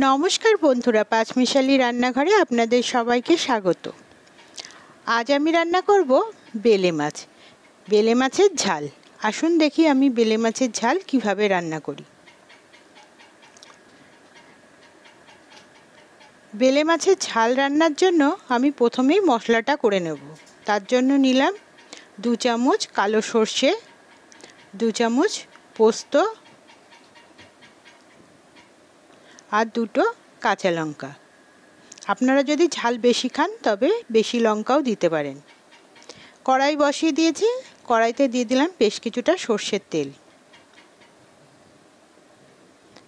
নমস্কার বন্ধুরা, পাঁচমিশালি রান্নাঘরে আপনাদের সবাইকে স্বাগত। আজ আমি রান্না করব বেলে মাছ, বেলে মাছের ঝাল। আসুন দেখি আমি বেলে মাছের ঝাল কিভাবে রান্না করি। বেলে মাছের ঝাল রান্নার জন্য আমি প্রথমেই মশলাটা করে নেব। তার জন্য নিলাম 2 চামচ কালো সর্ষে, 2 চামচ পোস্ত আর 2টো কাঁচা লঙ্কা। আপনারা যদি ঝাল বেশি খান তবে বেশি লঙ্কাও দিতে পারেন। কড়াই বসিয়ে দিয়েছি, কড়াইতে দিয়ে দিলাম বেশ কিছুটা সর্ষের তেল।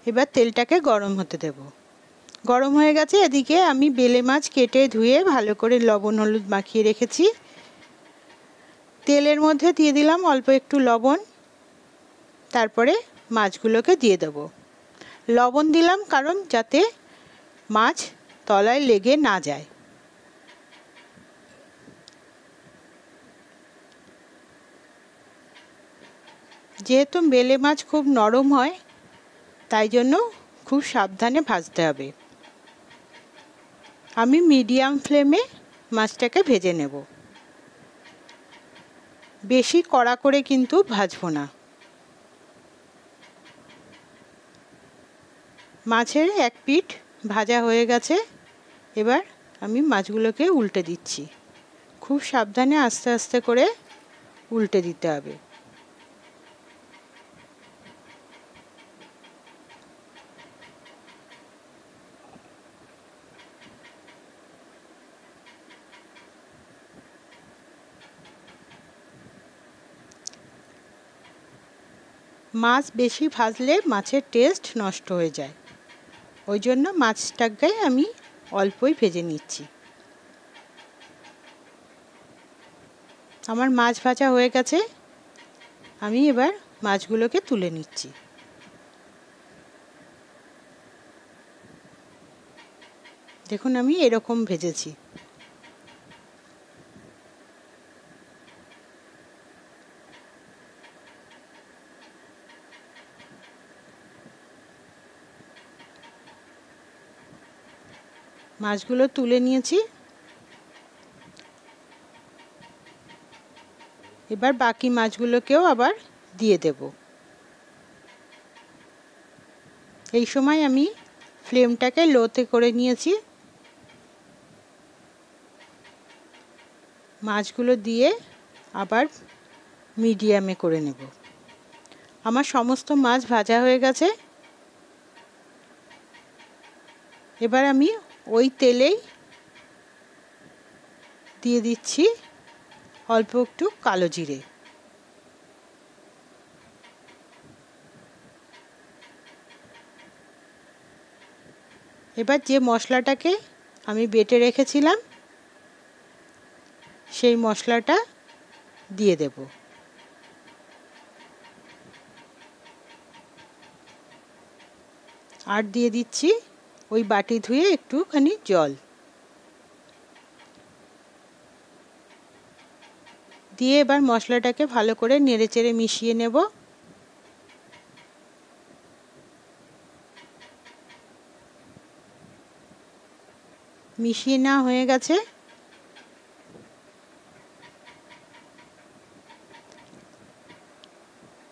এবার তেলটাকে গরম হতে দেব। গরম হয়ে গেছে। এদিকে আমি বেলে মাছ কেটে ধুয়ে ভালো করে লবণ হলুদ মাখিয়ে রেখেছি। তেলের মধ্যে দিয়ে দিলাম অল্প একটু লবণ, তারপরে মাছগুলোকে দিয়ে দেব। লবণ দিলাম কারণ যাতে মাছ তলায় লেগে না যায়। যেহেতু বেলে মাছ খুব নরম হয়, তাই জন্য খুব সাবধানে ভাজতে হবে। আমি মিডিয়াম ফ্লেমে মাছটাকে ভেজে নেব, বেশি কড়া করে কিন্তু ভাজবো না। মাছের এক পিঠ ভাজা হয়ে গেছে। এবার আমি মাছগুলোকে উল্টে দিচ্ছি। খুব সাবধানে আস্তে আস্তে করে উল্টে দিতে হবে। মাছ বেশি ভাজলে মাছের টেস্ট নষ্ট হয়ে যায়, ওই জন্য মাছটাকে আমি অল্পই ভেজে নিচ্ছি। আমার মাছ ভাজা হয়ে গেছে, আমি এবার মাছগুলোকে তুলে নিচ্ছি। দেখুন আমি এরকম ভেজেছি। মাছগুলো তুলে নিয়েছি। এবার বাকি মাছগুলোকেও আবার দিয়ে দেব। এই সময় আমি ফ্লেমটাকে লোতে করে নিয়েছি। মাছগুলো দিয়ে আবার মিডিয়ামে করে নেব। আমার সমস্ত মাছ ভাজা হয়ে গেছে। এবার আমি ওই তেলেই দিয়ে দিচ্ছি অল্প একটু কালো জিরে। এবার যে মশলাটাকে আমি বেটে রেখেছিলাম সেই মশলাটা দিয়ে দেব। আর দিয়ে দিচ্ছি ওই বাটি ধুয়ে একটুখানি জল দিয়ে এবার মশলাটাকে ভালো করে নেড়েচেড়ে মিশিয়ে নেব। মিশিয়ে নেওয়া হয়ে গেছে।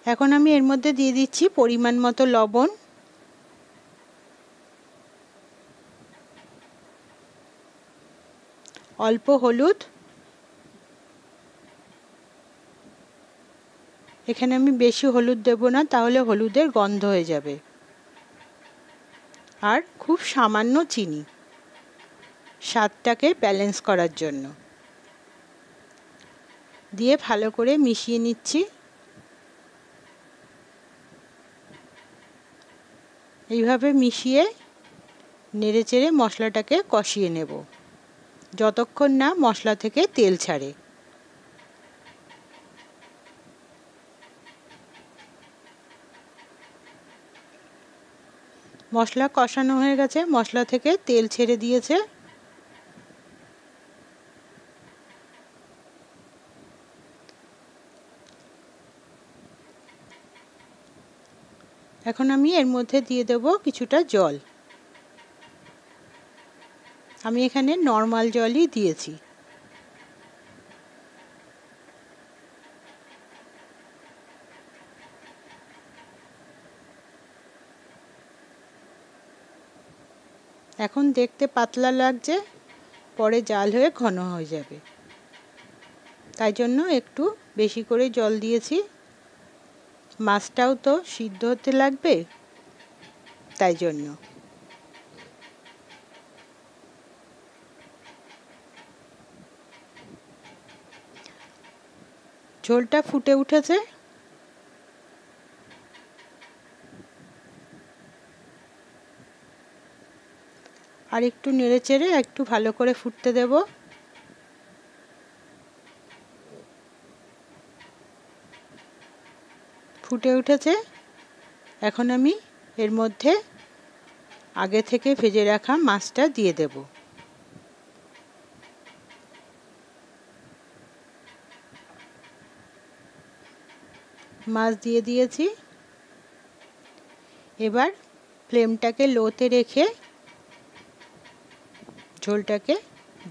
এখন আমি এর মধ্যে দিয়ে দিচ্ছি পরিমাণ মতো লবণ, অল্প হলুদ। এখানে আমি বেশি হলুদ দেব না, তাহলে হলুদের গন্ধ হয়ে যাবে। আর খুব সামান্য চিনি, স্বাদটাকে ব্যালেন্স করার জন্য। দিয়ে ভালো করে মিশিয়ে নিচ্ছি। এইভাবে মিশিয়ে নেড়েচেড়ে মশলাটাকে কষিয়ে নেব যতক্ষণ না মশলা থেকে তেল ছাড়ে। মশলা কষানো হয়ে গেছে, মশলা থেকে তেল ছেড়ে দিয়েছে। এখন আমি এর মধ্যে দিয়ে দেব কিছুটা জল। আমি এখানে নর্মাল জলই দিয়েছি। এখন দেখতে পাতলা লাগছে, পরে জাল হয়ে ঘন হয়ে যাবে, তাই জন্য একটু বেশি করে জল দিয়েছি। মাছটাও তো সিদ্ধ হতে লাগবে, তাই জন্য। ঝোলটা ফুটে উঠেছে। আর একটু নেড়েচেড়ে একটু ভালো করে ফুটতে দেব। ফুটে উঠেছে। এখন আমি এর মধ্যে আগে থেকে ভেজে রাখা মাছটা দিয়ে দেব। মাছ দিয়ে দিয়েছি। এবার ফ্লেমটাকে লোতে রেখে ঝোলটাকে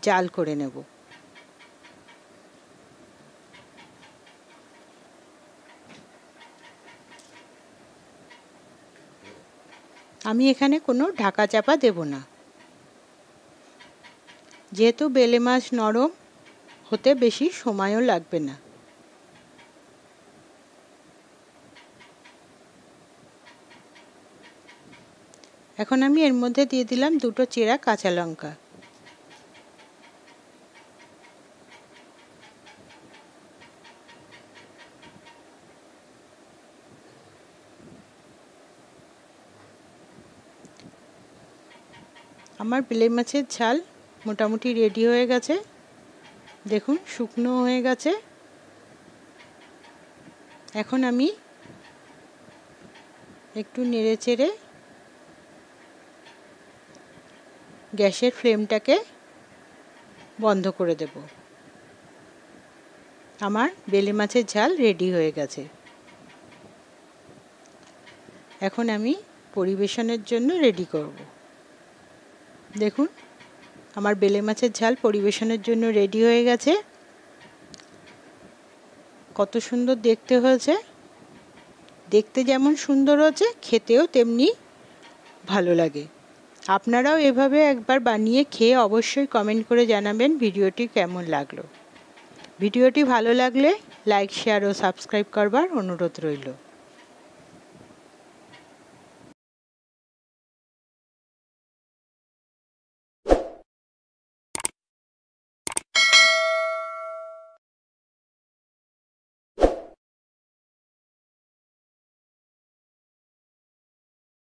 জাল করে নেব। আমি এখানে কোনো ঢাকা চাপা দেব না, যেহেতু বেলে মাছ নরম, হতে বেশি সময়ও লাগবে না। এখন আমি এর মধ্যে দিয়ে দিলাম 2টো চেরা কাঁচা লঙ্কা। আমার বেলে মাছের ঝাল মোটামুটি রেডি হয়ে গেছে। দেখুন শুকনো হয়ে গেছে। এখন আমি একটু নেড়েচেড়ে গ্যাসের ফ্লেমটাকে বন্ধ করে দেব। আমার বেলে মাছের ঝাল রেডি হয়ে গেছে। এখন আমি পরিবেশনের জন্য রেডি করব। দেখুন আমার বেলে মাছের ঝাল পরিবেশনের জন্য রেডি হয়ে গেছে। কত সুন্দর দেখতে হয়েছে। দেখতে যেমন সুন্দর হয়েছে, খেতেও তেমনি ভালো লাগে। আপনারাও এভাবে একবার বানিয়ে খেয়ে অবশ্যই কমেন্ট করে জানাবেন ভিডিওটি কেমন লাগলো। ভিডিওটি ভালো লাগলে লাইক, শেয়ার ও সাবস্ক্রাইব করবার অনুরোধ রইল।